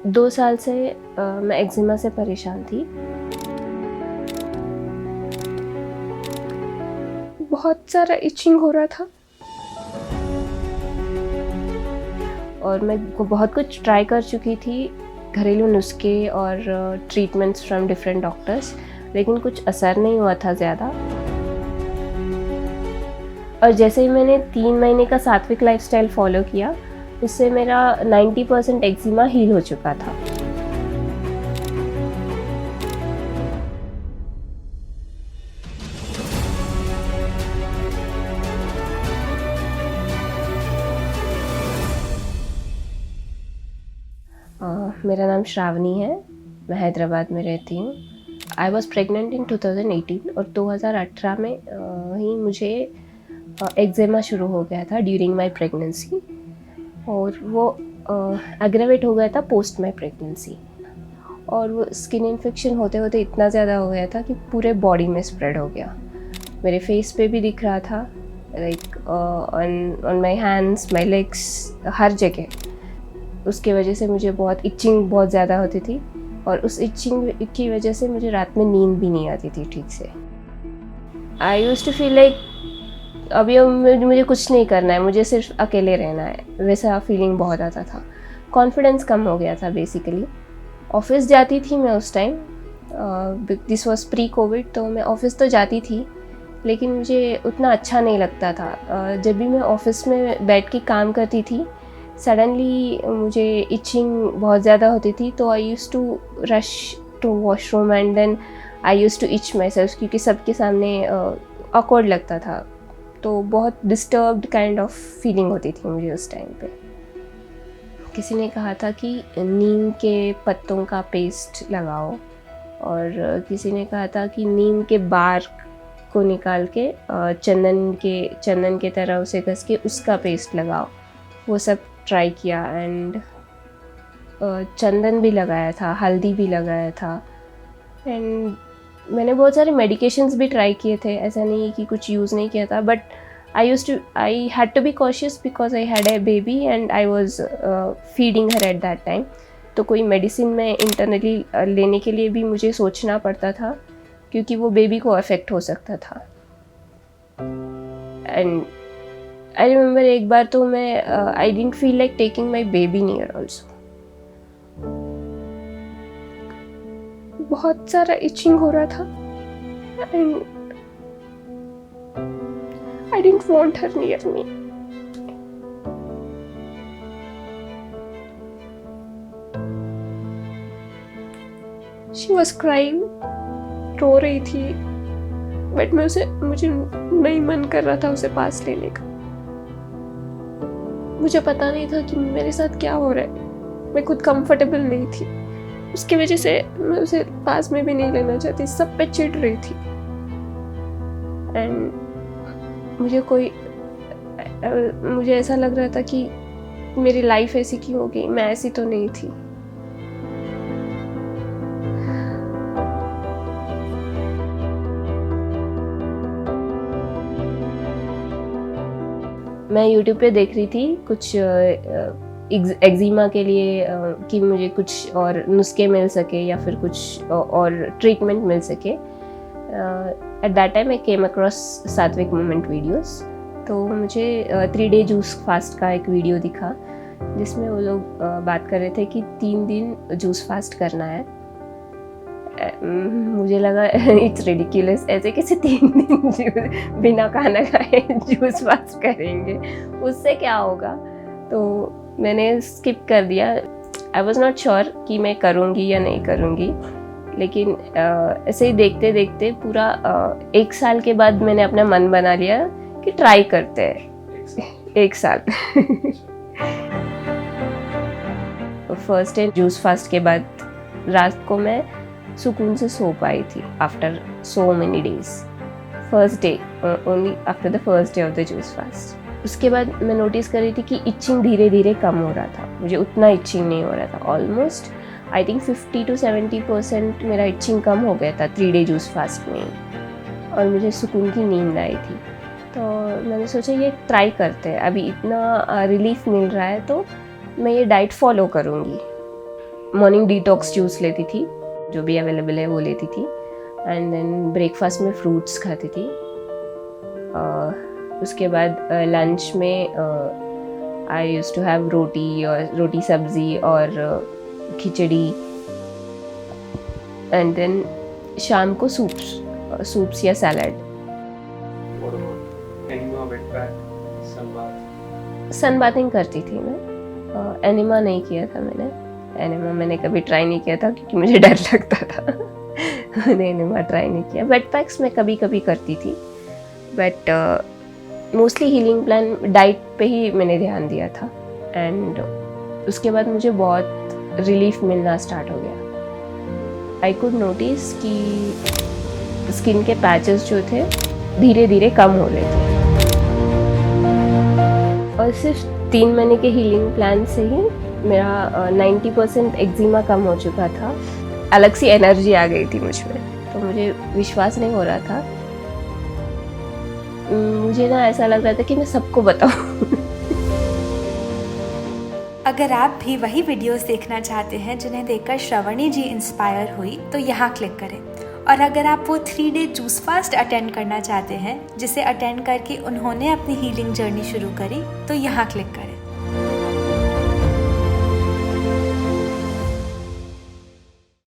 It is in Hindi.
2 साल से मैं एक्जिमा से परेशान थी। बहुत सारा इचिंग हो रहा था और मैं बहुत कुछ ट्राई कर चुकी थी, घरेलू नुस्खे और ट्रीटमेंट्स फ्रॉम डिफरेंट डॉक्टर्स, लेकिन कुछ असर नहीं हुआ था ज़्यादा। और जैसे ही मैंने 3 महीने का सात्विक लाइफस्टाइल फॉलो किया, उससे मेरा 90% एक्जिमा हील हो चुका था। मेरा नाम श्रावणी है, मैं हैदराबाद में रहती हूँ। आई वॉज प्रेगनेंट इन 2018 और 2018 में ही मुझे एक्जिमा शुरू हो गया था ड्यूरिंग माई प्रेगनेंसी, और वो एग्रेवेट हो गया था पोस्ट माई प्रेगनेंसी। और वो स्किन इन्फेक्शन होते होते इतना ज़्यादा हो गया था कि पूरे बॉडी में स्प्रेड हो गया। मेरे फेस पे भी दिख रहा था, like on my hands, my legs, हर जगह। उसके वजह से मुझे बहुत इचिंग बहुत ज़्यादा होती थी, और उस इचिंग की वजह से मुझे रात में नींद भी नहीं आती थी ठीक से। I used to feel like अभी मुझे कुछ नहीं करना है, मुझे सिर्फ अकेले रहना है, वैसा फीलिंग बहुत आता था। कॉन्फिडेंस कम हो गया था बेसिकली। ऑफिस जाती थी मैं उस time, this was pre Covid, तो मैं ऑफिस तो जाती थी, लेकिन मुझे उतना अच्छा नहीं लगता था। जब भी मैं ऑफिस में बैठ के काम करती थी, सडनली मुझे इचिंग बहुत ज़्यादा होती थी, तो I use to rush to washroom and then I use to itch myself, क्योंकि सबके सामने ऑकवर्ड लगता था। तो बहुत डिस्टर्ब्ड काइंड ऑफ फीलिंग होती थी मुझे उस टाइम पे। किसी ने कहा था कि नीम के पत्तों का पेस्ट लगाओ, और किसी ने कहा था कि नीम के बार्क को निकाल के चंदन के तरह उसे घस के उसका पेस्ट लगाओ। वो सब ट्राई किया, एंड चंदन भी लगाया था, हल्दी भी लगाया था, एंड मैंने बहुत सारे मेडिकेशंस भी ट्राई किए थे। ऐसा नहीं है कि कुछ यूज़ नहीं किया था, but I had to be cautious because I had a baby and I was feeding her at that time. तो कोई मेडिसिन में इंटरनली लेने के लिए भी मुझे सोचना पड़ता था, क्योंकि वो बेबी को अफेक्ट हो सकता था। एंड आई रिमेंबर एक बार तो मैं I didn't feel like taking my baby near also. बहुत सारा इचिंग हो रहा था and I didn't want her near me. She was crying, रो रही थी, बट मुझे नहीं मन कर रहा था उसे पास लेने का। मुझे पता नहीं था कि मेरे साथ क्या हो रहा है, मैं खुद कंफर्टेबल नहीं थी। उसकी वजह से मैं उसे पास में भी नहीं लेना चाहती, सब पे चिढ़ रही थी। एंड मुझे ऐसा लग रहा था कि मेरी लाइफ ऐसी क्यों हो गई, मैं ऐसी तो नहीं थी। मैं YouTube पे देख रही थी कुछ एक्जिमा के लिए कि मुझे कुछ और नुस्खे मिल सके या फिर कुछ और ट्रीटमेंट मिल सके। Eight that time I came across सात्विक मूवमेंट वीडियोस। तो मुझे 3 डे जूस फास्ट का एक वीडियो दिखा, जिसमें वो लोग बात कर रहे थे कि 3 दिन जूस फास्ट करना है। मुझे लगा इट्स रिडिकुलस, ऐसे कैसे 3 दिन बिना खाना खाए जूस फास्ट करेंगे, उससे क्या होगा। तो मैंने स्किप कर दिया। आई वॉज नॉट श्योर कि मैं करूँगी या नहीं करूँगी, लेकिन ऐसे ही देखते देखते पूरा 1 साल के बाद मैंने अपना मन बना लिया कि ट्राई करते हैं। 1 साल फर्स्ट डे जूस फास्ट के बाद रात को मैं सुकून से सो पाई थी after so many days. First day, only after the first day of the juice fast. उसके बाद मैं नोटिस कर रही थी कि इचिंग धीरे धीरे कम हो रहा था। मुझे उतना इचिंग नहीं हो रहा था, ऑलमोस्ट आई थिंक 50 to 70% मेरा इचिंग कम हो गया था 3 डे जूस फास्ट में, और मुझे सुकून की नींद आई थी। तो मैंने सोचा ये ट्राई करते हैं, अभी इतना रिलीफ मिल रहा है तो मैं ये डाइट फॉलो करूँगी। मॉर्निंग डिटॉक्स जूस लेती थी, जो भी अवेलेबल है वो लेती थी। एंड देन ब्रेकफास्ट में फ्रूट्स खाती थी। उसके बाद लंच में आई यूज्ड टू हैव रोटी सब्ज़ी और खिचड़ी। एंड देन शाम को सूप्स या सैलड। सन बाथिंग करती थी मैं। एनिमा नहीं किया था मैंने। एनिमा मैंने कभी ट्राई नहीं किया था क्योंकि मुझे डर लगता था। मैंने एनिमा ट्राई नहीं किया। वेट पैक्स मैं कभी कभी करती थी, but mostly healing plan diet पे ही मैंने ध्यान दिया था। एंड उसके बाद मुझे बहुत रिलीफ मिलना स्टार्ट हो गया। आई कुड नोटिस कि स्किन के पैचेस जो थे धीरे धीरे कम हो रहे थे। और सिर्फ 3 महीने के हीलिंग प्लान से ही मेरा 90% एक्जिमा कम हो चुका था। अलग सी एनर्जी आ गई थी मुझ में, तो मुझे विश्वास नहीं हो रहा था। मुझे ना ऐसा लग रहा था कि मैं सबको बताऊं। अगर आप भी वही वीडियोस देखना चाहते हैं जिन्हें देखकर श्रवणी जी इंस्पायर हुई तो यहाँ क्लिक करें। और अगर आप वो 3-day जूस फास्ट अटेंड करना चाहते हैं जिसे अटेंड करके उन्होंने अपनी हीलिंग जर्नी शुरू करी तो यहाँ क्लिक करें।